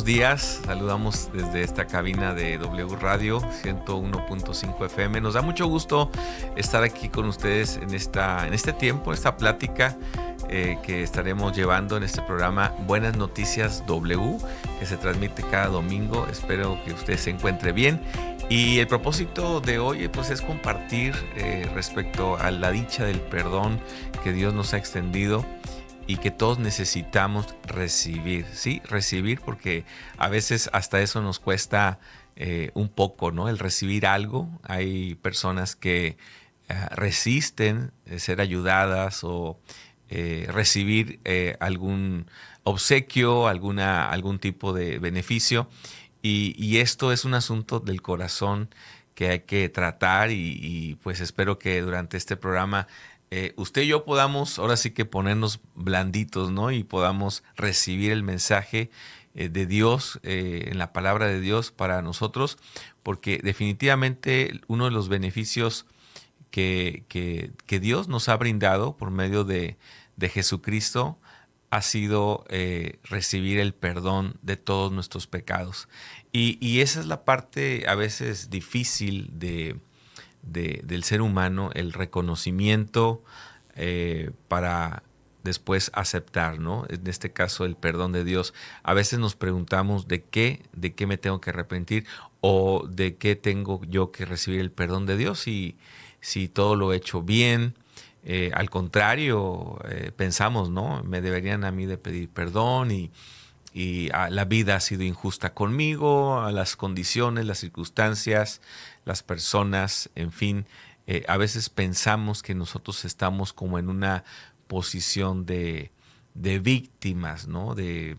buenos días. Saludamos desde esta cabina de W Radio 101.5 FM. Nos da mucho gusto estar aquí con ustedes en este tiempo, esta plática que estaremos llevando en este programa Buenas Noticias W, que se transmite cada domingo. Espero que usted se encuentre bien. Y el propósito de hoy pues, es compartir respecto a la dicha del perdón que Dios nos ha extendido y que todos necesitamos recibir, ¿sí? Recibir, porque a veces hasta eso nos cuesta un poco, ¿no? El recibir algo. Hay personas que resisten ser ayudadas o recibir algún obsequio, algún tipo de beneficio. Y esto es un asunto del corazón que hay que tratar y pues espero que durante este programa usted y yo podamos ahora sí que ponernos blanditos, ¿no? Y podamos recibir el mensaje de Dios, en la palabra de Dios para nosotros, porque definitivamente uno de los beneficios que Dios nos ha brindado por medio de Jesucristo ha sido recibir el perdón de todos nuestros pecados. Y esa es la parte a veces difícil del ser humano, el reconocimiento para después aceptar, ¿no? En este caso, el perdón de Dios. A veces nos preguntamos de qué me tengo que arrepentir o de qué tengo yo que recibir el perdón de Dios si todo lo he hecho bien. Al contrario, pensamos, ¿no? Me deberían a mí de pedir perdón y la vida ha sido injusta conmigo, a las condiciones, las circunstancias, las personas, en fin. A veces pensamos que nosotros estamos como en una posición de víctimas, ¿no? De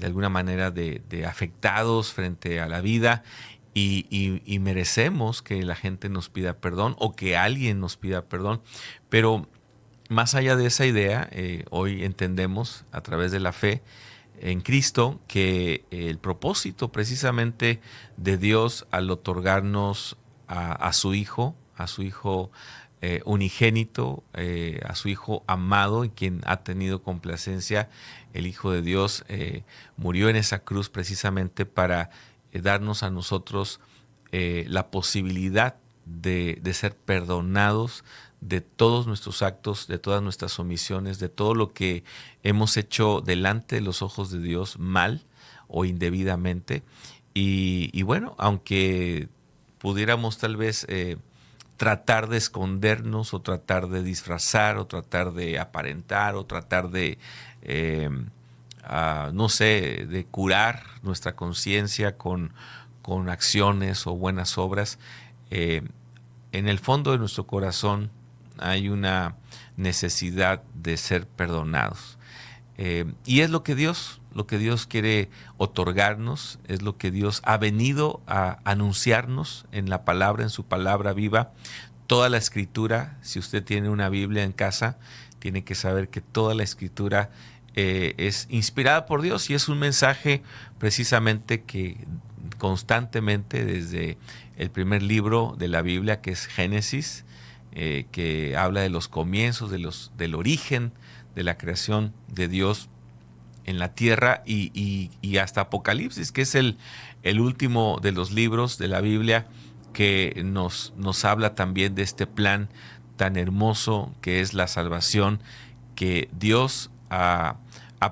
alguna manera de afectados frente a la vida y merecemos que la gente nos pida perdón o que alguien nos pida perdón. Pero más allá de esa idea, hoy entendemos a través de la fe en Cristo que el propósito precisamente de Dios al otorgarnos a su Hijo unigénito, a su Hijo amado, en quien ha tenido complacencia, el Hijo de Dios murió en esa cruz precisamente para darnos a nosotros la posibilidad de ser perdonados de todos nuestros actos, de todas nuestras omisiones, de todo lo que hemos hecho delante de los ojos de Dios mal o indebidamente. Y bueno, aunque pudiéramos tal vez tratar de escondernos o tratar de disfrazar o tratar de aparentar o tratar de, no sé, de curar nuestra conciencia con acciones o buenas obras, en el fondo de nuestro corazón hay una necesidad de ser perdonados. Y es lo que Dios quiere otorgarnos, es lo que Dios ha venido a anunciarnos en la palabra, en su palabra viva. Toda la Escritura, si usted tiene una Biblia en casa, tiene que saber que toda la Escritura es inspirada por Dios y es un mensaje precisamente que constantemente desde el primer libro de la Biblia, que es Génesis, que habla de los comienzos, del origen de la creación de Dios en la tierra y hasta Apocalipsis, que es el último de los libros de la Biblia que nos habla también de este plan tan hermoso que es la salvación que Dios ha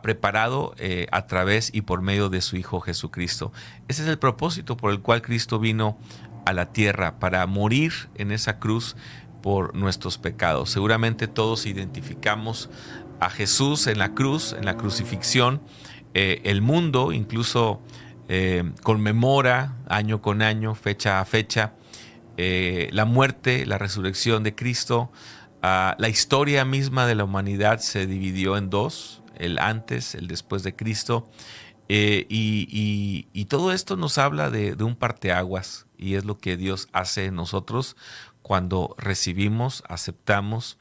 preparado a través y por medio de su Hijo Jesucristo. Ese es el propósito por el cual Cristo vino a la tierra, para morir en esa cruz por nuestros pecados. Seguramente todos identificamos a Jesús en la cruz, en la crucifixión. El mundo incluso conmemora año con año, fecha a fecha, la muerte, la resurrección de Cristo. La historia misma de la humanidad se dividió en dos, el antes, el después de Cristo. Y todo esto nos habla de un parteaguas, y es lo que Dios hace en nosotros cuando recibimos, aceptamos,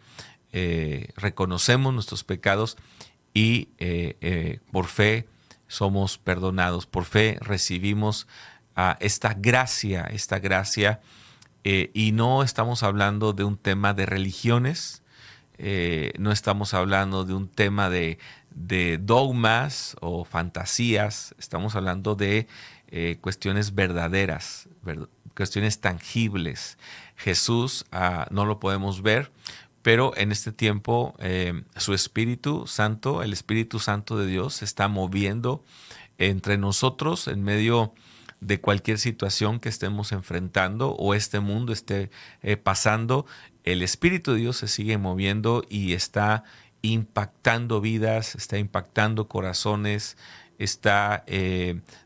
reconocemos nuestros pecados y por fe somos perdonados. Por fe recibimos esta gracia, y no estamos hablando de un tema de religiones. No estamos hablando de un tema de de dogmas o fantasías, estamos hablando de cuestiones verdaderas, cuestiones tangibles. Jesús no lo podemos ver, pero en este tiempo su Espíritu Santo, el Espíritu Santo de Dios, se está moviendo entre nosotros en medio de cualquier situación que estemos enfrentando o este mundo esté pasando. El Espíritu de Dios se sigue moviendo y está impactando vidas, está impactando corazones, está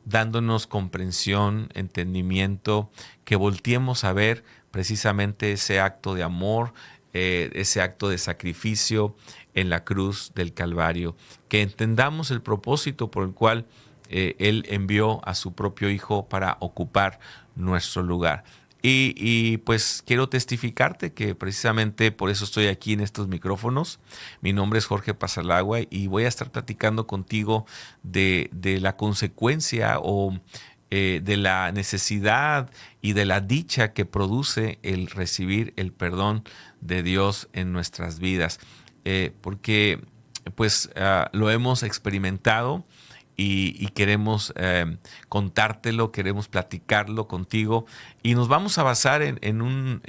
dándonos comprensión, entendimiento, que volteemos a ver precisamente ese acto de amor, ese acto de sacrificio en la cruz del Calvario, que entendamos el propósito por el cual Él envió a su propio Hijo para ocupar nuestro lugar. Y pues quiero testificarte que precisamente por eso estoy aquí en estos micrófonos. Mi nombre es Jorge Pasalagua y voy a estar platicando contigo de la consecuencia o de la necesidad y de la dicha que produce el recibir el perdón de Dios en nuestras vidas. Porque pues lo hemos experimentado y queremos contártelo, queremos platicarlo contigo y nos vamos a basar en uno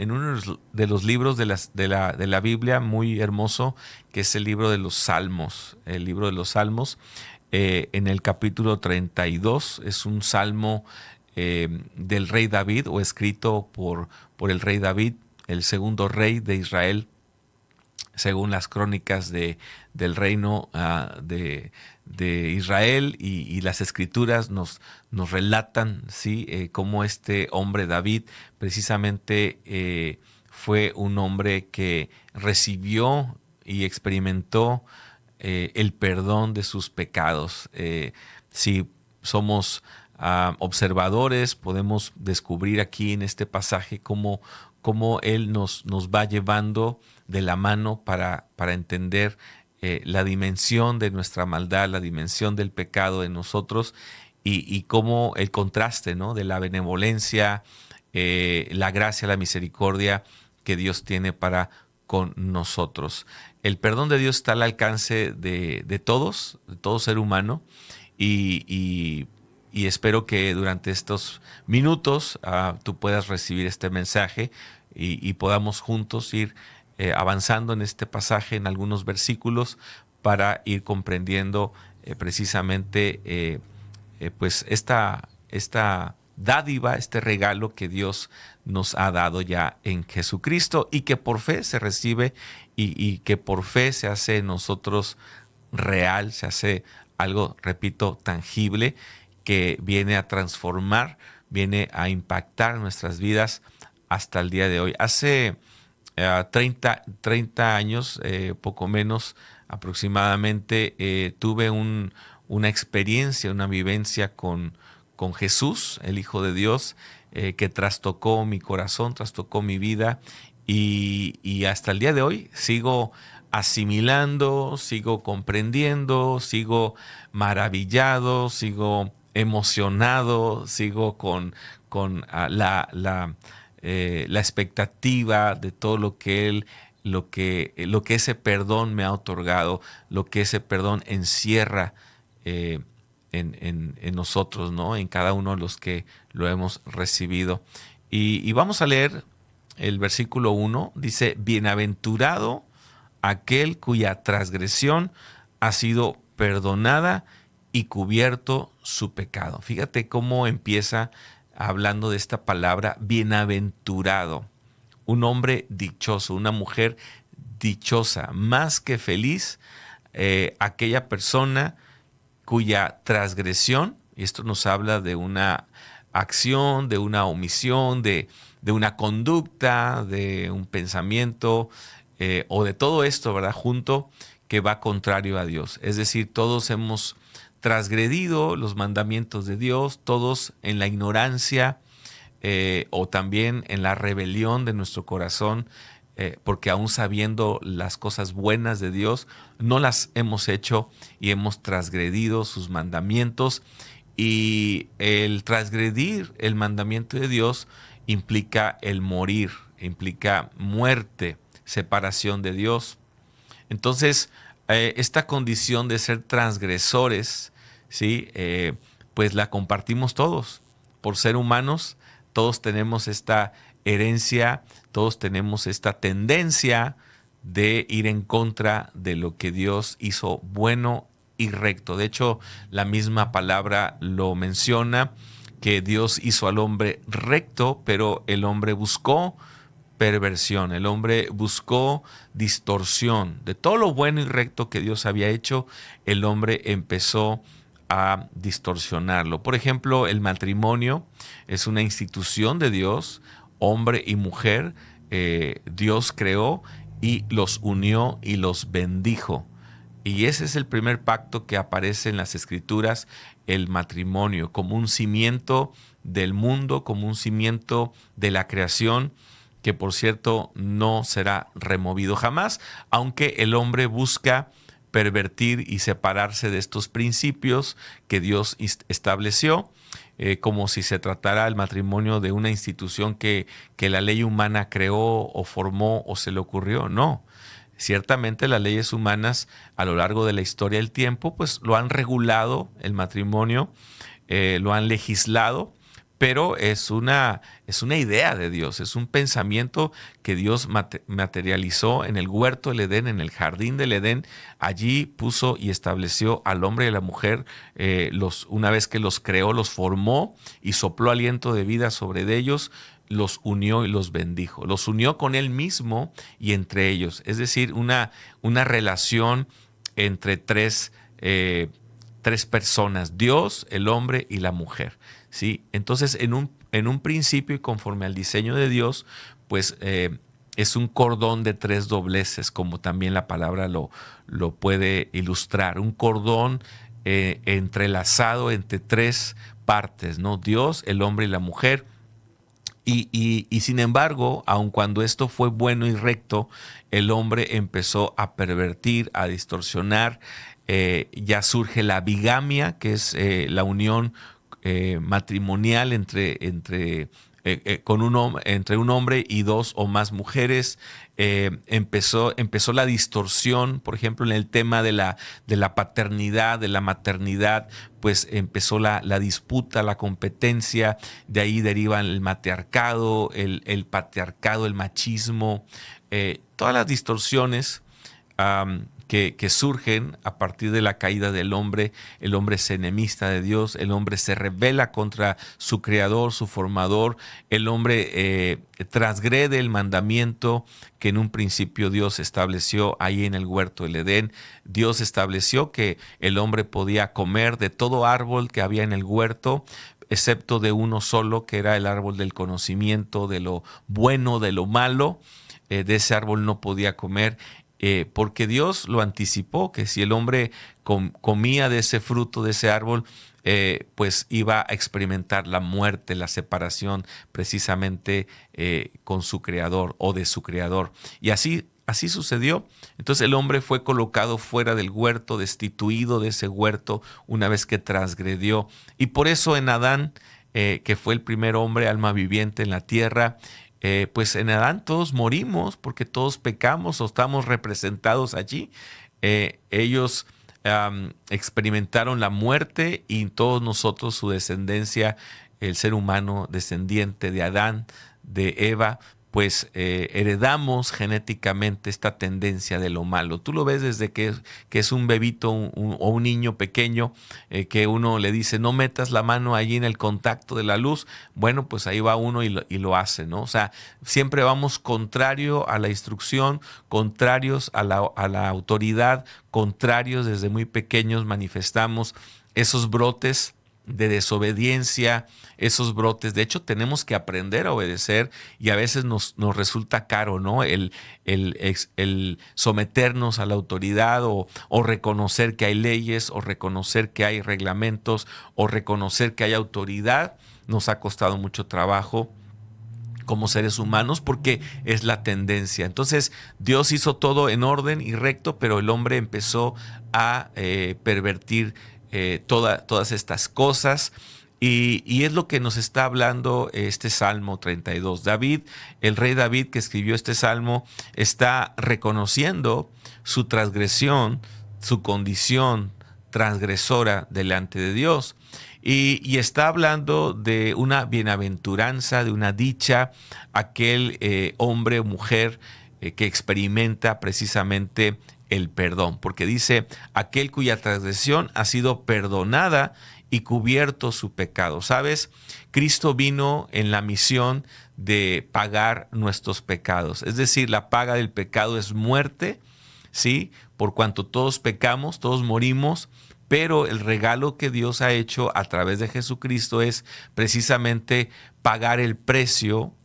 de los libros de la Biblia muy hermoso, que es el libro de los Salmos. El libro de los Salmos, en el capítulo 32, es un salmo del rey David, o escrito por el rey David, el segundo rey de Israel, según las crónicas del reino de Israel, y las escrituras nos relatan, ¿sí? Cómo este hombre David precisamente fue un hombre que recibió y experimentó el perdón de sus pecados. Si somos observadores, podemos descubrir aquí en este pasaje cómo Él nos va llevando de la mano para entender la dimensión de nuestra maldad, la dimensión del pecado en nosotros, y cómo el contraste, ¿no?, de la benevolencia, la gracia, la misericordia que Dios tiene para con nosotros. El perdón de Dios está al alcance de todos, de todo ser humano, y espero que durante estos minutos tú puedas recibir este mensaje y podamos juntos ir avanzando en este pasaje, en algunos versículos, para ir comprendiendo precisamente pues esta dádiva, este regalo que Dios nos ha dado ya en Jesucristo, y que por fe se recibe y que por fe se hace en nosotros real, se hace algo, repito, tangible, que viene a transformar, viene a impactar nuestras vidas hasta el día de hoy. Hace 30 años, poco menos aproximadamente, tuve una experiencia, una vivencia con Jesús, el Hijo de Dios, que trastocó mi corazón, trastocó mi vida, y hasta el día de hoy sigo asimilando, sigo comprendiendo, sigo maravillado, sigo emocionado, sigo con la expectativa de todo lo que ese perdón me ha otorgado, lo que ese perdón encierra en nosotros, ¿no?, en cada uno de los que lo hemos recibido. Y vamos a leer el versículo 1, dice: bienaventurado aquel cuya transgresión ha sido perdonada y cubierto su pecado. Fíjate cómo empieza hablando de esta palabra, bienaventurado. Un hombre dichoso, una mujer dichosa, más que feliz, aquella persona cuya transgresión, y esto nos habla de una acción, de una omisión, de una conducta, de un pensamiento, o de todo esto, ¿verdad?, junto, que va contrario a Dios. Es decir, todos hemos transgredido los mandamientos de Dios, todos en la ignorancia o también en la rebelión de nuestro corazón, porque aún sabiendo las cosas buenas de Dios, no las hemos hecho y hemos transgredido sus mandamientos. Y el transgredir el mandamiento de Dios implica el morir, implica muerte, separación de Dios. Entonces, esta condición de ser transgresores, ¿sí? Pues la compartimos todos. Por ser humanos, todos tenemos esta herencia, todos tenemos esta tendencia de ir en contra de lo que Dios hizo bueno y recto. De hecho, la misma palabra lo menciona, que Dios hizo al hombre recto, pero el hombre buscó perversión, el hombre buscó distorsión. De todo lo bueno y recto que Dios había hecho, el hombre empezó a distorsionarlo. Por ejemplo, el matrimonio es una institución de Dios, hombre y mujer, Dios creó y los unió y los bendijo. Y ese es el primer pacto que aparece en las Escrituras, el matrimonio, como un cimiento del mundo, como un cimiento de la creación, que por cierto no será removido jamás, aunque el hombre busca pervertir y separarse de estos principios que Dios estableció, como si se tratara el matrimonio de una institución que la ley humana creó o formó o se le ocurrió. No. Ciertamente las leyes humanas a lo largo de la historia del tiempo pues lo han regulado el matrimonio, lo han legislado, pero es una idea de Dios, es un pensamiento que Dios materializó en el huerto del Edén, en el jardín del Edén. Allí puso y estableció al hombre y a la mujer, una vez que los creó, los formó y sopló aliento de vida sobre ellos, los unió y los bendijo. Los unió con él mismo y entre ellos. Es decir, una relación entre tres personas, Dios, el hombre y la mujer, ¿sí? Entonces, en un principio y conforme al diseño de Dios, pues es un cordón de tres dobleces, como también la palabra lo puede ilustrar. Un cordón entrelazado entre tres partes, ¿no? Dios, el hombre y la mujer. Y sin embargo, aun cuando esto fue bueno y recto, el hombre empezó a pervertir, a distorsionar. Ya surge la bigamia, que es la unión matrimonial entre un hombre y dos o más mujeres. Empezó la distorsión, por ejemplo, en el tema de la paternidad, de la maternidad, pues empezó la disputa, la competencia. De ahí deriva el matriarcado, el patriarcado, el machismo, todas las distorsiones que surgen a partir de la caída del hombre. El hombre es enemista de Dios, el hombre se rebela contra su creador, su formador, el hombre transgrede el mandamiento que en un principio Dios estableció ahí en el huerto del Edén. Dios estableció que el hombre podía comer de todo árbol que había en el huerto, excepto de uno solo, que era el árbol del conocimiento de lo bueno, de lo malo. De ese árbol no podía comer. Porque Dios lo anticipó, que si el hombre comía de ese fruto, de ese árbol, pues iba a experimentar la muerte, la separación precisamente con su creador o de su creador. Y así sucedió. Entonces el hombre fue colocado fuera del huerto, destituido de ese huerto una vez que transgredió. Y por eso en Adán, que fue el primer hombre, alma viviente en la tierra, pues en Adán todos morimos porque todos pecamos o estamos representados allí. Ellos experimentaron la muerte y todos nosotros, su descendencia, el ser humano descendiente de Adán, de Eva, pues heredamos genéticamente esta tendencia de lo malo. Tú lo ves desde que es un bebito o un niño pequeño, que uno le dice no metas la mano allí en el contacto de la luz. Bueno, pues ahí va uno y lo hace, ¿no? O sea, siempre vamos contrario a la instrucción, contrarios a la autoridad, contrarios desde muy pequeños manifestamos esos brotes de desobediencia, esos brotes. De hecho, tenemos que aprender a obedecer y a veces nos resulta caro, ¿no? El someternos a la autoridad o reconocer que hay leyes o reconocer que hay reglamentos o reconocer que hay autoridad. Nos ha costado mucho trabajo como seres humanos porque es la tendencia. Entonces Dios hizo todo en orden y recto, pero el hombre empezó a pervertir todas estas cosas y es lo que nos está hablando este Salmo 32. David, el rey David que escribió este Salmo, está reconociendo su transgresión, su condición transgresora delante de Dios. Y está hablando de una bienaventuranza, de una dicha, aquel hombre o mujer que experimenta precisamente el perdón, porque dice, aquel cuya transgresión ha sido perdonada y cubierto su pecado. ¿Sabes? Cristo vino en la misión de pagar nuestros pecados. Es decir, la paga del pecado es muerte, ¿sí? Por cuanto todos pecamos, todos morimos, pero el regalo que Dios ha hecho a través de Jesucristo es precisamente pagar el precio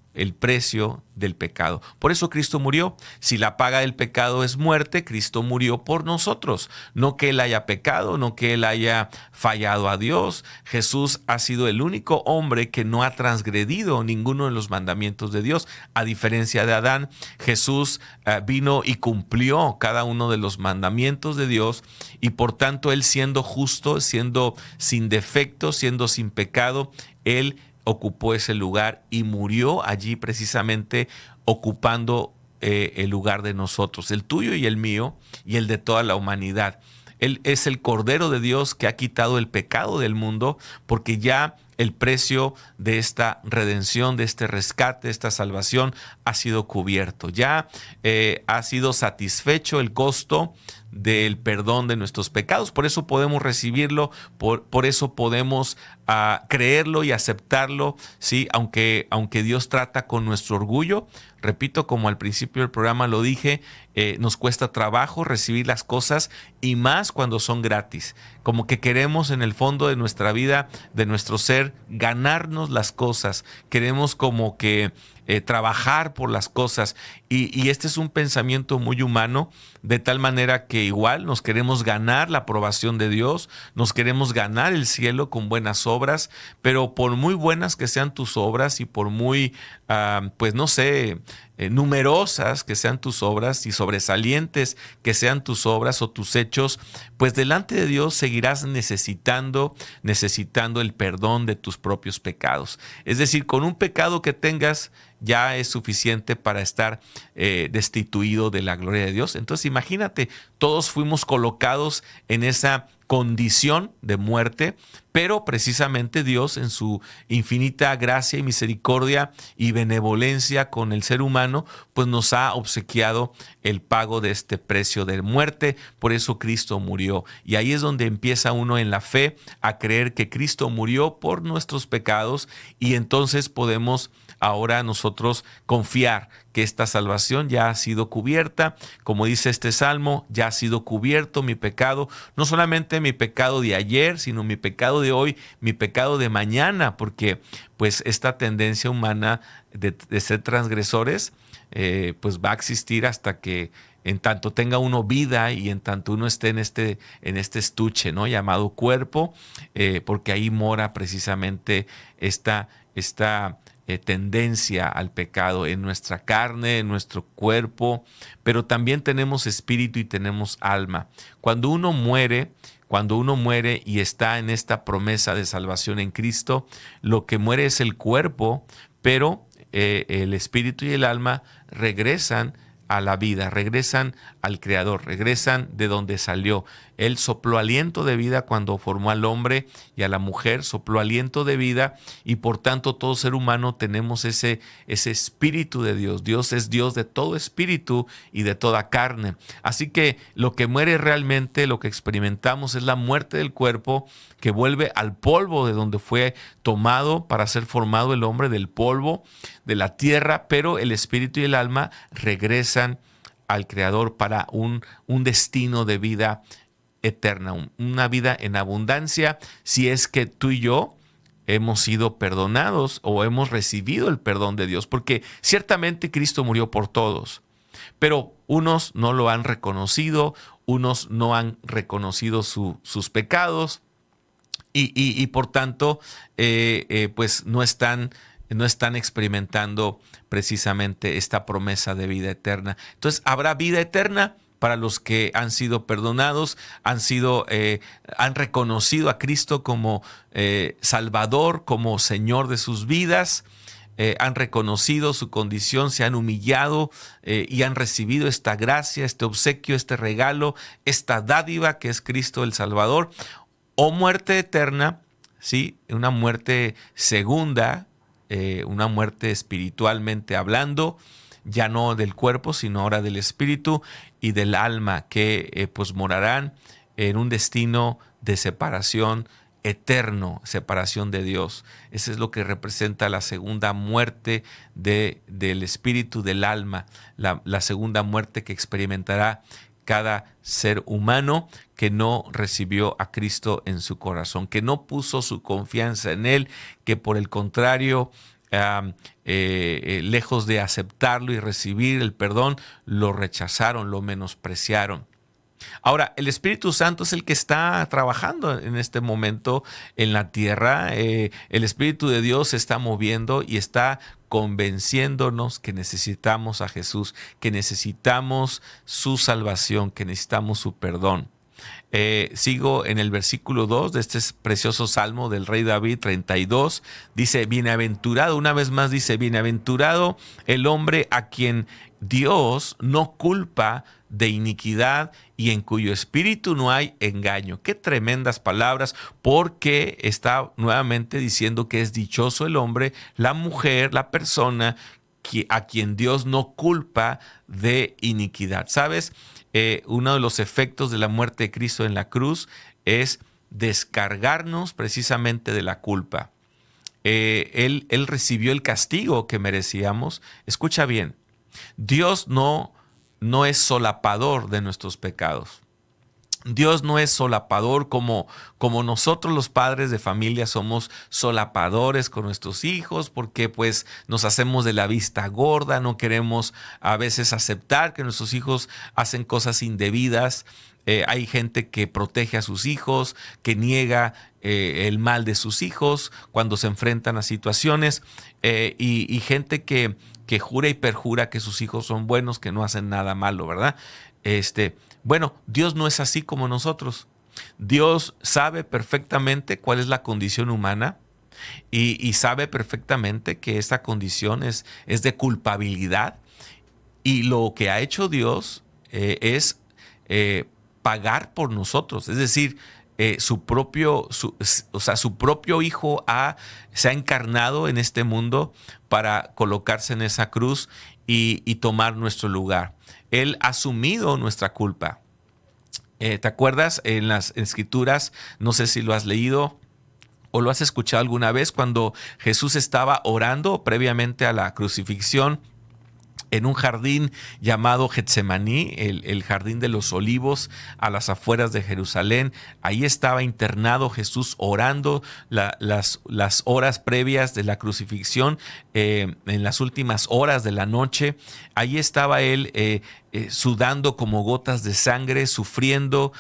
del pecado. Por eso Cristo murió. Si la paga del pecado es muerte, Cristo murió por nosotros. No que Él haya pecado, no que Él haya fallado a Dios. Jesús ha sido el único hombre que no ha transgredido ninguno de los mandamientos de Dios. A diferencia de Adán, Jesús vino y cumplió cada uno de los mandamientos de Dios, y por tanto Él, siendo justo, siendo sin defecto, siendo sin pecado, Él ocupó ese lugar y murió allí precisamente ocupando el lugar de nosotros, el tuyo y el mío y el de toda la humanidad. Él es el Cordero de Dios que ha quitado el pecado del mundo, porque ya el precio de esta redención, de este rescate, de esta salvación ha sido cubierto. Ya ha sido satisfecho el costo del perdón de nuestros pecados. Por eso podemos recibirlo, por eso podemos creerlo y aceptarlo, ¿sí? Aunque Dios trata con nuestro orgullo. Repito, como al principio del programa lo dije, nos cuesta trabajo recibir las cosas, y más cuando son gratis. Como que queremos en el fondo de nuestra vida, de nuestro ser, ganarnos las cosas. Queremos como que trabajar por las cosas, y este es un pensamiento muy humano, de tal manera que igual nos queremos ganar la aprobación de Dios, nos queremos ganar el cielo con buenas obras, pero por muy buenas que sean tus obras y por muy, pues no sé, numerosas que sean tus obras y sobresalientes que sean tus obras o tus hechos, pues delante de Dios seguirás necesitando el perdón de tus propios pecados. Es decir, con un pecado que tengas ya es suficiente para estar destituido de la gloria de Dios. Entonces imagínate, todos fuimos colocados en esa condición de muerte, pero precisamente Dios, en su infinita gracia y misericordia y benevolencia con el ser humano, pues nos ha obsequiado el pago de este precio de muerte. Por eso Cristo murió. Y ahí es donde empieza uno en la fe a creer que Cristo murió por nuestros pecados, y entonces podemos ahora nosotros confiar que esta salvación ya ha sido cubierta. Como dice este salmo, ya ha sido cubierto mi pecado, no solamente mi pecado de ayer, sino mi pecado de hoy, mi pecado de mañana, porque pues esta tendencia humana de ser transgresores pues va a existir hasta que, en tanto tenga uno vida y en tanto uno esté en este estuche, ¿no?, llamado cuerpo, porque ahí mora precisamente esta tendencia al pecado en nuestra carne, en nuestro cuerpo, pero también tenemos espíritu y tenemos alma. Cuando uno muere y está en esta promesa de salvación en Cristo, lo que muere es el cuerpo, pero el espíritu y el alma regresan a la vida, regresan al Creador, regresan de donde salió. Él sopló aliento de vida cuando formó al hombre y a la mujer, sopló aliento de vida, y por tanto todo ser humano tenemos ese espíritu de Dios. Dios es Dios de todo espíritu y de toda carne. Así que lo que muere realmente, lo que experimentamos, es la muerte del cuerpo, que vuelve al polvo de donde fue tomado para ser formado el hombre, del polvo de la tierra, pero el espíritu y el alma regresan al Creador para un destino de vida eterna, una vida en abundancia, si es que tú y yo hemos sido perdonados o hemos recibido el perdón de Dios, porque ciertamente Cristo murió por todos, pero unos no lo han reconocido, unos no han reconocido sus pecados, y por tanto pues no están experimentando precisamente esta promesa de vida eterna. Entonces habrá vida eterna para los que han sido perdonados, han reconocido a Cristo como Salvador, como Señor de sus vidas. han reconocido su condición, se han humillado y han recibido esta gracia, este obsequio, este regalo, esta dádiva que es Cristo el Salvador, o muerte eterna, ¿sí? Una muerte segunda, una muerte espiritualmente hablando, ya no del cuerpo, sino ahora del espíritu y del alma, que pues morarán en un destino de separación eterno, separación de Dios. Eso es lo que representa la segunda muerte del espíritu, del alma, la segunda muerte que experimentará cada ser humano que no recibió a Cristo en su corazón, que no puso su confianza en Él, que por el contrario, lejos de aceptarlo y recibir el perdón, lo rechazaron, lo menospreciaron. Ahora, el Espíritu Santo es el que está trabajando en este momento en la tierra. El Espíritu de Dios se está moviendo y está convenciéndonos que necesitamos a Jesús, que necesitamos su salvación, que necesitamos su perdón. Sigo en el versículo 2 de este precioso salmo del rey David, 32. Dice, bienaventurado, una vez más dice, bienaventurado el hombre a quien Dios no culpa de iniquidad y en cuyo espíritu no hay engaño. Qué tremendas palabras, porque está nuevamente diciendo que es dichoso el hombre, la mujer, la persona a quien Dios no culpa de iniquidad. ¿Sabes? Uno de los efectos de la muerte de Cristo en la cruz es descargarnos precisamente de la culpa. Él recibió el castigo que merecíamos. Escucha bien, Dios no es solapador de nuestros pecados. Dios no es solapador como nosotros los padres de familia somos solapadores con nuestros hijos, porque pues nos hacemos de la vista gorda, no queremos a veces aceptar que nuestros hijos hacen cosas indebidas. Hay gente que protege a sus hijos, que niega el mal de sus hijos cuando se enfrentan a situaciones, y gente que jura y perjura que sus hijos son buenos, que no hacen nada malo, ¿verdad? Bueno, Dios no es así como nosotros. Dios sabe perfectamente cuál es la condición humana y sabe perfectamente que esta condición es de culpabilidad, y lo que ha hecho Dios es pagar por nosotros. Es decir, su propio hijo se ha encarnado en este mundo para colocarse en esa cruz y tomar nuestro lugar. Él ha asumido nuestra culpa. ¿Te acuerdas en las Escrituras? No sé si lo has leído o lo has escuchado alguna vez, cuando Jesús estaba orando previamente a la crucifixión en un jardín llamado Getsemaní, el jardín de los olivos, a las afueras de Jerusalén. Ahí estaba internado Jesús orando las horas previas de la crucifixión, en las últimas horas de la noche. Ahí estaba él sudando como gotas de sangre, sufriendo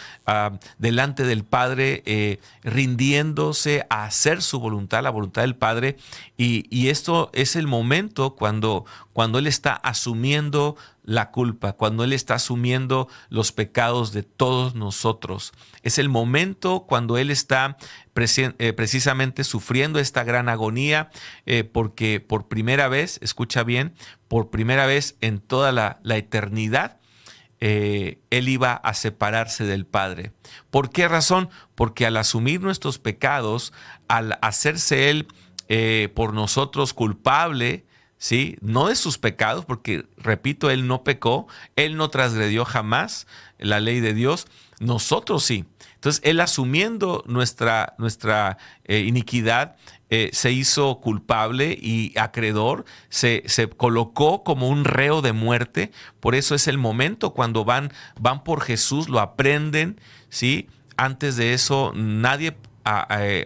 delante del Padre, rindiéndose a hacer su voluntad, la voluntad del Padre. Y esto es el momento cuando Él está asumiendo la culpa, cuando Él está asumiendo los pecados de todos nosotros. Es el momento cuando Él está precisamente sufriendo esta gran agonía, porque por primera vez, escucha bien, por primera vez en toda la eternidad, Él iba a separarse del Padre. ¿Por qué razón? Porque al asumir nuestros pecados, al hacerse Él por nosotros culpable, ¿sí? No de sus pecados, porque, repito, Él no pecó, Él no transgredió jamás la ley de Dios, nosotros sí. Entonces, Él asumiendo nuestra iniquidad, se hizo culpable y acreedor, se colocó como un reo de muerte. Por eso es el momento cuando van por Jesús, lo aprenden, ¿sí? Antes de eso, nadie,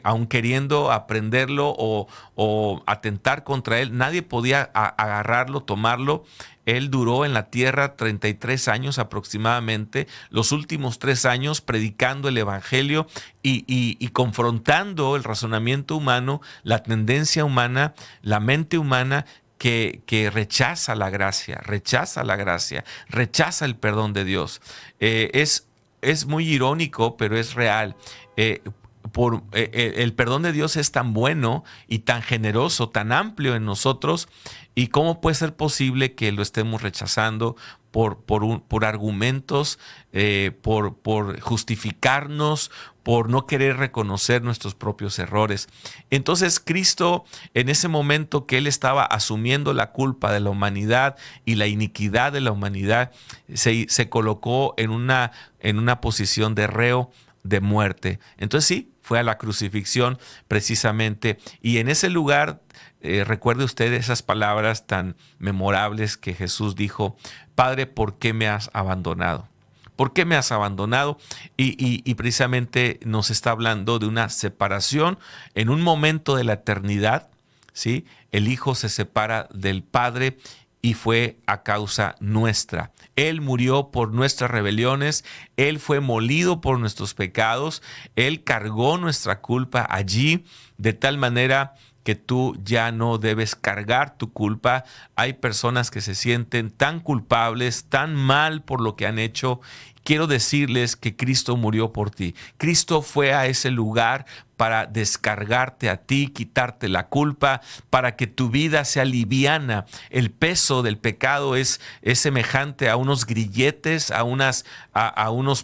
aun queriendo aprenderlo o atentar contra él, nadie podía agarrarlo, tomarlo. Él duró en la tierra 33 años aproximadamente, los últimos 3 años predicando el evangelio y confrontando el razonamiento humano, la tendencia humana, la mente humana, que rechaza la gracia, rechaza el perdón de Dios. Es muy irónico, pero es real. el perdón de Dios es tan bueno y tan generoso, tan amplio en nosotros, y cómo puede ser posible que lo estemos rechazando por argumentos, por justificarnos, por no querer reconocer nuestros propios errores. Entonces Cristo, en ese momento que Él estaba asumiendo la culpa de la humanidad y la iniquidad de la humanidad, se colocó en una posición de reo de muerte. Entonces sí, fue a la crucifixión precisamente, y en ese lugar, recuerde usted esas palabras tan memorables que Jesús dijo: Padre, ¿por qué me has abandonado? ¿Por qué me has abandonado? Y precisamente nos está hablando de una separación en un momento de la eternidad, ¿sí? El Hijo se separa del Padre y fue a causa nuestra. Él murió por nuestras rebeliones, Él fue molido por nuestros pecados, Él cargó nuestra culpa allí, de tal manera que tú ya no debes cargar tu culpa. Hay personas que se sienten tan culpables, tan mal por lo que han hecho. Quiero decirles que Cristo murió por ti. Cristo fue a ese lugar para descargarte a ti, quitarte la culpa, para que tu vida sea liviana. El peso del pecado es semejante a unos grilletes, a unos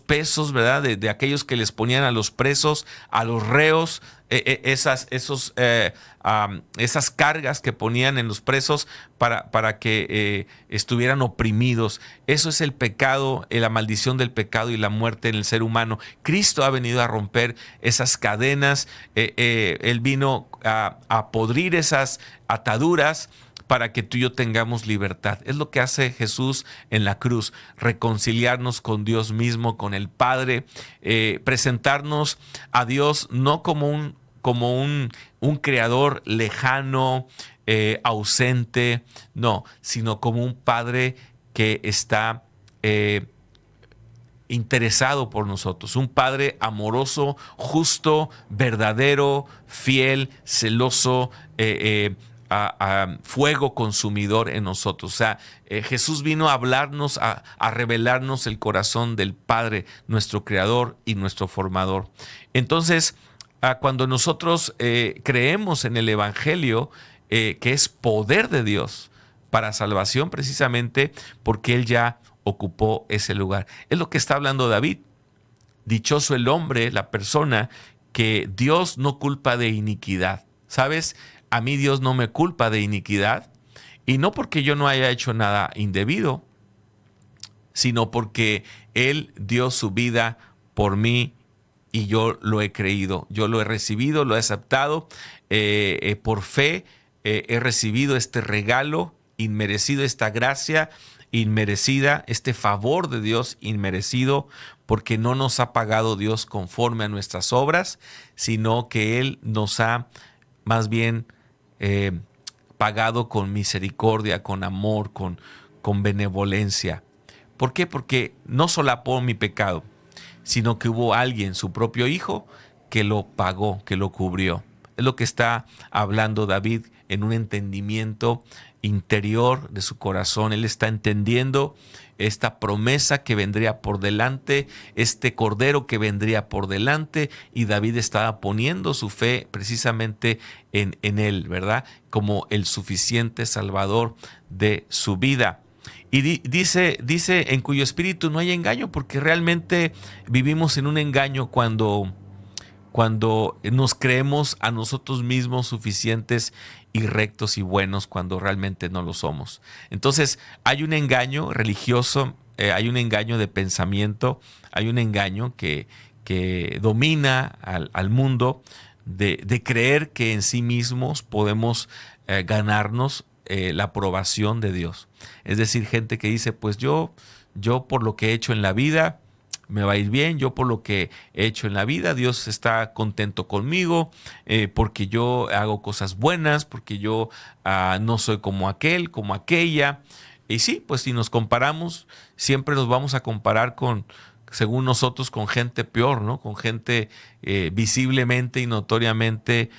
pesos, ¿verdad? De aquellos que les ponían a los presos, a los reos, esas cargas que ponían en los presos para que estuvieran oprimidos. Eso es el pecado, la maldición del pecado y la muerte en el ser humano. Cristo ha venido a romper esas cadenas. Él vino a podrir esas ataduras para que tú y yo tengamos libertad. Es lo que hace Jesús en la cruz: reconciliarnos con Dios mismo, con el Padre, presentarnos a Dios no como un creador lejano, ausente, no, sino como un Padre que está interesado por nosotros, un Padre amoroso, justo, verdadero, fiel, celoso, fuego consumidor en nosotros. O sea, Jesús vino a hablarnos, a revelarnos el corazón del Padre, nuestro Creador y nuestro Formador. Entonces, cuando nosotros creemos en el Evangelio, que es poder de Dios para salvación, precisamente porque Él ya ocupó ese lugar. Es lo que está hablando David. Dichoso el hombre, la persona que Dios no culpa de iniquidad. ¿Sabes? A mí Dios no me culpa de iniquidad, y no porque yo no haya hecho nada indebido, sino porque Él dio su vida por mí y yo lo he creído, yo lo he recibido, lo he aceptado, por fe he recibido este regalo inmerecido, esta gracia inmerecida, este favor de Dios inmerecido, porque no nos ha pagado Dios conforme a nuestras obras, sino que Él nos ha más bien pagado con misericordia, con amor, con benevolencia. ¿Por qué? Porque no solapó mi pecado, sino que hubo alguien, su propio Hijo, que lo pagó, que lo cubrió. Es lo que está hablando David en un entendimiento interior de su corazón. Él está entendiendo esta promesa que vendría por delante, este cordero que vendría por delante, y David estaba poniendo su fe precisamente en él, ¿verdad? Como el suficiente salvador de su vida. Y dice, en cuyo espíritu no hay engaño, porque realmente vivimos en un engaño cuando nos creemos a nosotros mismos suficientes y rectos y buenos, cuando realmente no lo somos. Entonces hay un engaño religioso, hay un engaño de pensamiento, hay un engaño que domina al mundo, de creer que en sí mismos podemos ganarnos la aprobación de Dios. Es decir, gente que dice, pues yo por lo que he hecho en la vida me va a ir bien, yo por lo que he hecho en la vida, Dios está contento conmigo, porque yo hago cosas buenas, porque yo no soy como aquel, como aquella. Y sí, pues si nos comparamos, siempre nos vamos a comparar según nosotros, con gente peor, ¿no? Con gente visiblemente y notoriamente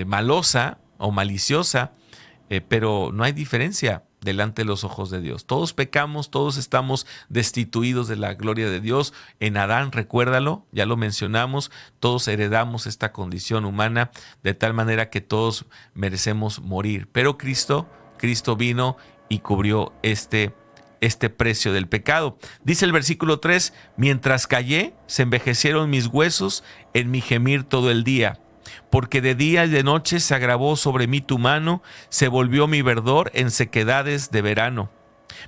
malosa o maliciosa, pero no hay diferencia. delante de los ojos de Dios. Todos pecamos, todos estamos destituidos de la gloria de Dios. En Adán, recuérdalo, ya lo mencionamos, todos heredamos esta condición humana de tal manera que todos merecemos morir. Pero Cristo vino y cubrió este precio del pecado. Dice el versículo 3, mientras callé, se envejecieron mis huesos en mi gemir todo el día. Porque de día y de noche se agravó sobre mí tu mano, se volvió mi verdor en sequedades de verano.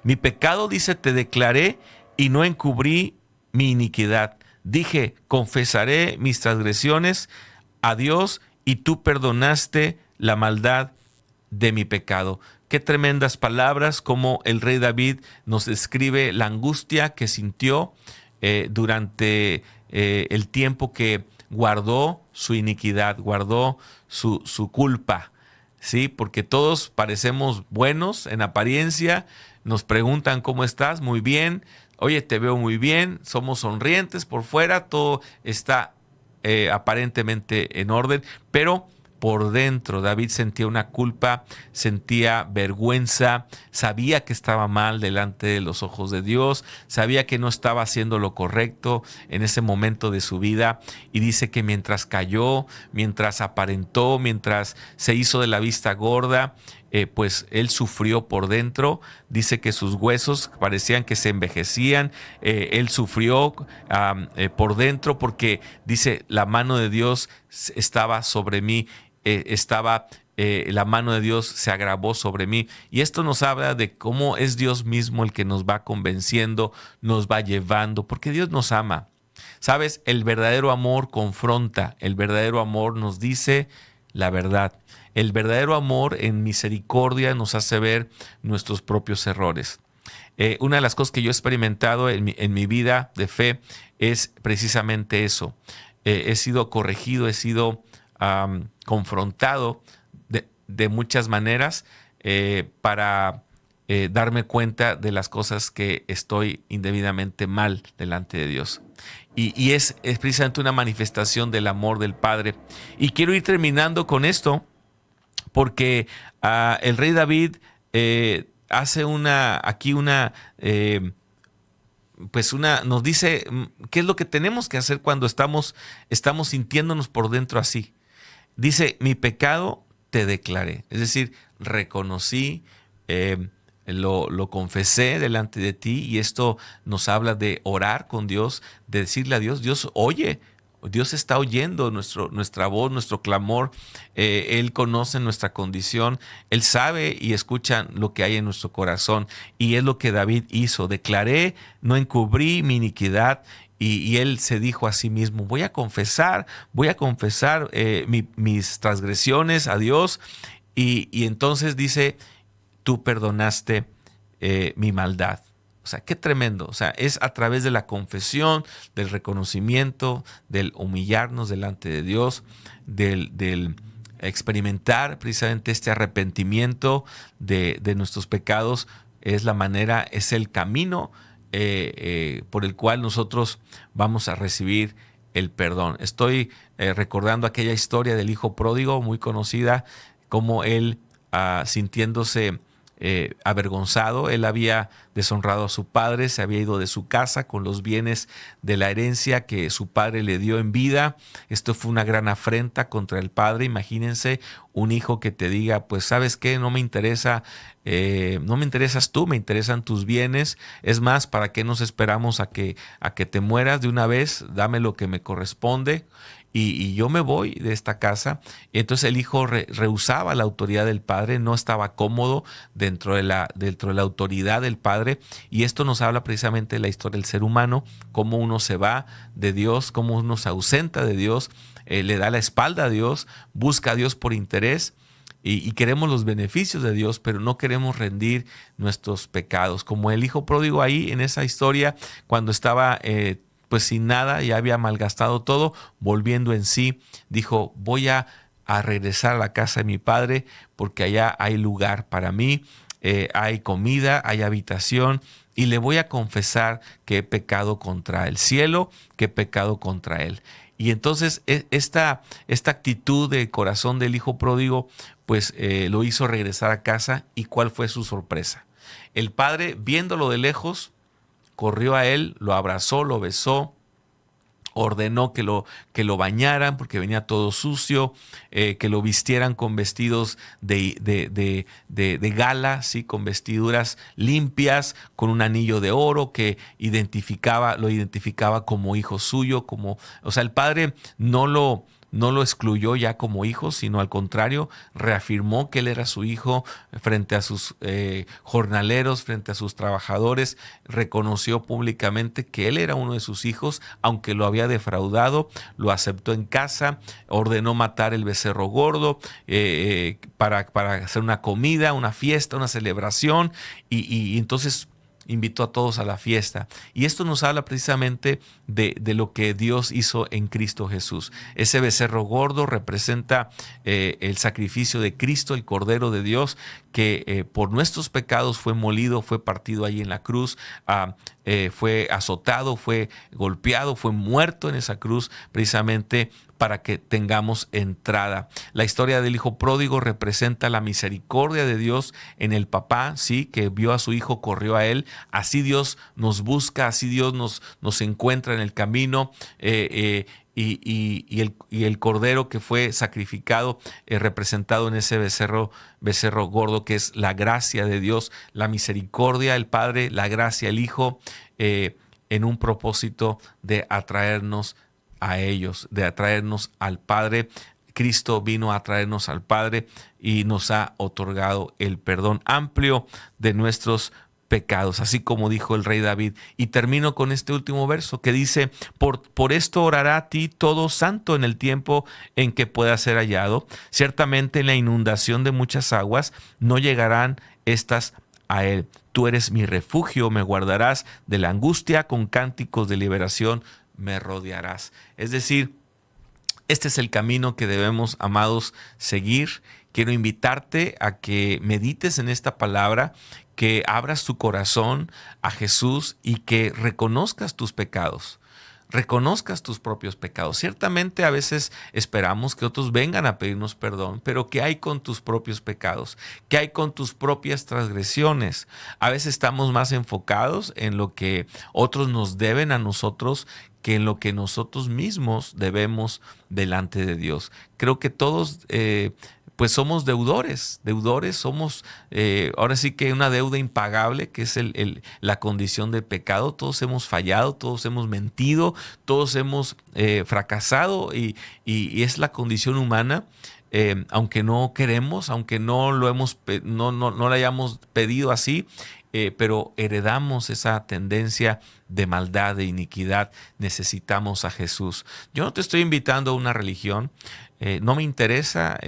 Mi pecado, dice, te declaré y no encubrí mi iniquidad. Dije, confesaré mis transgresiones a Dios y tú perdonaste la maldad de mi pecado. Qué tremendas palabras, como el rey David nos describe la angustia que sintió durante el tiempo que guardó su iniquidad, guardó su culpa, ¿sí? Porque todos parecemos buenos en apariencia, nos preguntan cómo estás, muy bien, oye, te veo muy bien, somos sonrientes por fuera, todo está aparentemente en orden, pero por dentro David sentía una culpa, sentía vergüenza, sabía que estaba mal delante de los ojos de Dios, sabía que no estaba haciendo lo correcto en ese momento de su vida, y dice que mientras cayó, mientras aparentó, mientras se hizo de la vista gorda, pues él sufrió por dentro. Dice que sus huesos parecían que se envejecían. Él sufrió por dentro porque dice, la mano de Dios estaba sobre mí, la mano de Dios se agravó sobre mí. Y esto nos habla de cómo es Dios mismo el que nos va convenciendo, nos va llevando, porque Dios nos ama. ¿Sabes? El verdadero amor confronta, el verdadero amor nos dice la verdad. El verdadero amor en misericordia nos hace ver nuestros propios errores. Una de las cosas que yo he experimentado en mi vida de fe es precisamente eso. He sido corregido, he sido confrontado de muchas maneras para darme cuenta de las cosas que estoy indebidamente mal delante de Dios. Y es precisamente una manifestación del amor del Padre. Y quiero ir terminando con esto, porque el rey David hace nos dice qué es lo que tenemos que hacer cuando estamos sintiéndonos por dentro así. Dice, mi pecado te declaré. Es decir, reconocí, lo confesé delante de ti, y esto nos habla de orar con Dios, de decirle a Dios, Dios oye, Dios está oyendo nuestra voz, nuestro clamor. Él conoce nuestra condición, Él sabe y escucha lo que hay en nuestro corazón, y es lo que David hizo. Declaré, no encubrí mi iniquidad, y él se dijo a sí mismo, voy a confesar mis transgresiones a Dios, y entonces dice, tú perdonaste mi maldad. O sea, qué tremendo. O sea, es a través de la confesión, del reconocimiento, del humillarnos delante de Dios, del experimentar precisamente este arrepentimiento de nuestros pecados. Es la manera, es el camino por el cual nosotros vamos a recibir el perdón. Estoy recordando aquella historia del hijo pródigo, muy conocida, como él, sintiéndose avergonzado, él había deshonrado a su padre, se había ido de su casa con los bienes de la herencia que su padre le dio en vida. Esto fue una gran afrenta contra el padre. Imagínense un hijo que te diga, pues sabes qué, no me interesas tú, me interesan tus bienes. Es más, ¿para qué nos esperamos a que te mueras de una vez? Dame lo que me corresponde. Y yo me voy de esta casa. Y entonces el hijo rehusaba la autoridad del padre, no estaba cómodo dentro de la autoridad del padre. Y esto nos habla precisamente de la historia del ser humano, cómo uno se va de Dios, cómo uno se ausenta de Dios, le da la espalda a Dios, busca a Dios por interés. Y queremos los beneficios de Dios, pero no queremos rendir nuestros pecados. Como el hijo pródigo ahí en esa historia, cuando estaba pues sin nada, ya había malgastado todo, volviendo en sí, dijo, voy a regresar a la casa de mi padre, porque allá hay lugar para mí, hay comida, hay habitación, y le voy a confesar que he pecado contra el cielo, que he pecado contra él. Y entonces esta actitud de corazón del hijo pródigo, pues lo hizo regresar a casa. ¿Y cuál fue su sorpresa? El padre, viéndolo de lejos, corrió a él, lo abrazó, lo besó, ordenó que lo bañaran porque venía todo sucio, que lo vistieran con vestidos de gala, ¿sí? Con vestiduras limpias, con un anillo de oro que lo identificaba como hijo suyo. O sea, el padre no lo excluyó ya como hijo, sino al contrario, reafirmó que él era su hijo frente a sus jornaleros, frente a sus trabajadores. Reconoció públicamente que él era uno de sus hijos, aunque lo había defraudado. Lo aceptó en casa, ordenó matar el becerro gordo para hacer una comida, una fiesta, una celebración, y entonces invitó a todos a la fiesta. Y esto nos habla precisamente de lo que Dios hizo en Cristo Jesús. Ese becerro gordo representa el sacrificio de Cristo, el Cordero de Dios, que por nuestros pecados fue molido, fue partido ahí en la cruz, fue azotado, fue golpeado, fue muerto en esa cruz, precisamente para que tengamos entrada. La historia del hijo pródigo representa la misericordia de Dios en el papá, sí, que vio a su hijo, corrió a él. Así Dios nos busca, así Dios nos encuentra en el camino. Y el cordero que fue sacrificado, representado en ese becerro gordo, que es la gracia de Dios, la misericordia, el Padre, la gracia, el Hijo, en un propósito de atraernos a ellos, de atraernos al Padre. Cristo vino a traernos al Padre y nos ha otorgado el perdón amplio de nuestros pecados, así como dijo el rey David. Y termino con este último verso que dice: por esto orará a ti todo santo en el tiempo en que pueda ser hallado. Ciertamente en la inundación de muchas aguas no llegarán estas a él. Tú eres mi refugio, me guardarás de la angustia, con cánticos de liberación me rodearás. Es decir, este es el camino que debemos, amados, seguir. Quiero invitarte a que medites en esta palabra, que abras tu corazón a Jesús y que reconozcas tus pecados. Reconozcas tus propios pecados. Ciertamente a veces esperamos que otros vengan a pedirnos perdón, pero ¿qué hay con tus propios pecados? ¿Qué hay con tus propias transgresiones? A veces estamos más enfocados en lo que otros nos deben a nosotros que en lo que nosotros mismos debemos delante de Dios. Creo que todos pues somos deudores somos ahora sí que una deuda impagable, que es la condición del pecado. Todos hemos fallado, todos hemos mentido, todos hemos fracasado y es la condición humana. Aunque no queremos, aunque no lo hayamos pedido así, pero heredamos esa tendencia de maldad, de iniquidad. Necesitamos a Jesús. Yo no te estoy invitando a una religión, no me interesa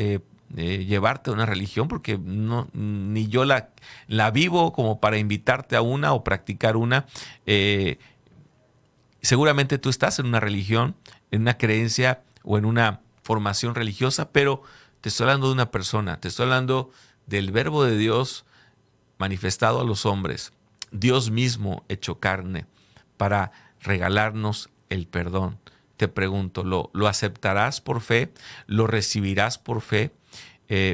llevarte a una religión, porque ni yo la vivo como para invitarte a una o practicar una. Seguramente tú estás en una religión, en una creencia o en una formación religiosa, pero te estoy hablando de una persona, te estoy hablando del Verbo de Dios manifestado a los hombres, Dios mismo hecho carne, para regalarnos el perdón. Te pregunto, ¿lo aceptarás por fe? ¿Lo recibirás por fe?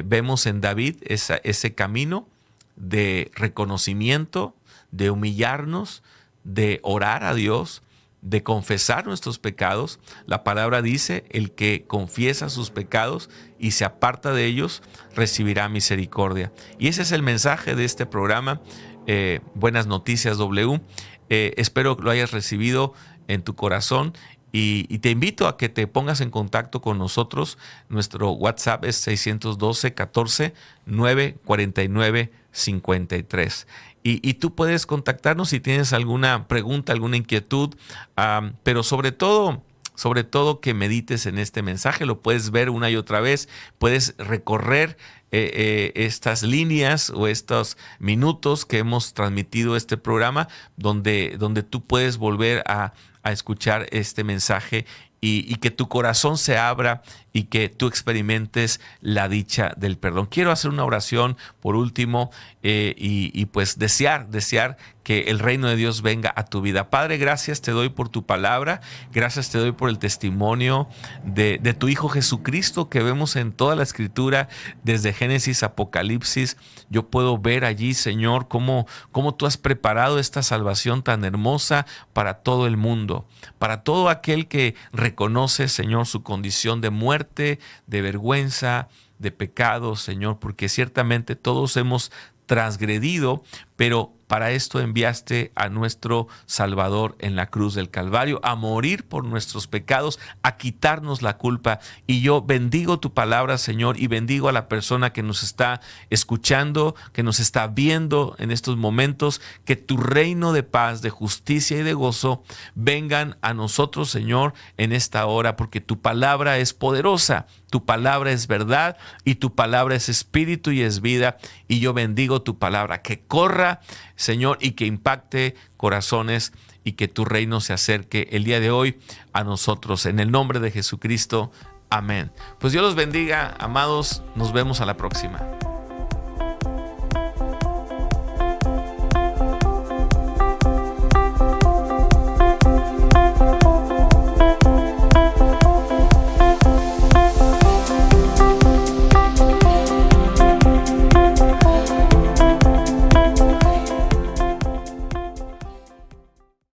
Vemos en David ese camino de reconocimiento, de humillarnos, de orar a Dios, de confesar nuestros pecados. La palabra dice: el que confiesa sus pecados y se aparta de ellos, recibirá misericordia. Y ese es el mensaje de este programa, Buenas Noticias W. Espero que lo hayas recibido en tu corazón. Y te invito a que te pongas en contacto con nosotros. Nuestro WhatsApp es 612-14-949-53. Y tú puedes contactarnos si tienes alguna pregunta, alguna inquietud, pero sobre todo que medites en este mensaje. Lo puedes ver una y otra vez, puedes recorrer estas líneas o estos minutos que hemos transmitido este programa, donde tú puedes volver a escuchar este mensaje y que tu corazón se abra y que tú experimentes la dicha del perdón. Quiero hacer una oración por último y pues desear que el reino de Dios venga a tu vida. Padre, gracias te doy por tu palabra, gracias te doy por el testimonio de tu Hijo Jesucristo que vemos en toda la Escritura, desde Génesis, Apocalipsis. Yo puedo ver allí, Señor, cómo tú has preparado esta salvación tan hermosa para todo el mundo, para todo aquel que reconoce, Señor, su condición de muerte, de vergüenza, de pecado, Señor, porque ciertamente todos hemos transgredido, pero para esto enviaste a nuestro Salvador en la cruz del Calvario, a morir por nuestros pecados, a quitarnos la culpa. Y yo bendigo tu palabra, Señor, y bendigo a la persona que nos está escuchando, que nos está viendo en estos momentos, que tu reino de paz, de justicia y de gozo vengan a nosotros, Señor, en esta hora, porque tu palabra es poderosa, tu palabra es verdad y tu palabra es espíritu y es vida. Y yo bendigo tu palabra, que corra, Señor, y que impacte corazones y que tu reino se acerque el día de hoy a nosotros. En el nombre de Jesucristo, amén. Pues Dios los bendiga, amados. Nos vemos a la próxima.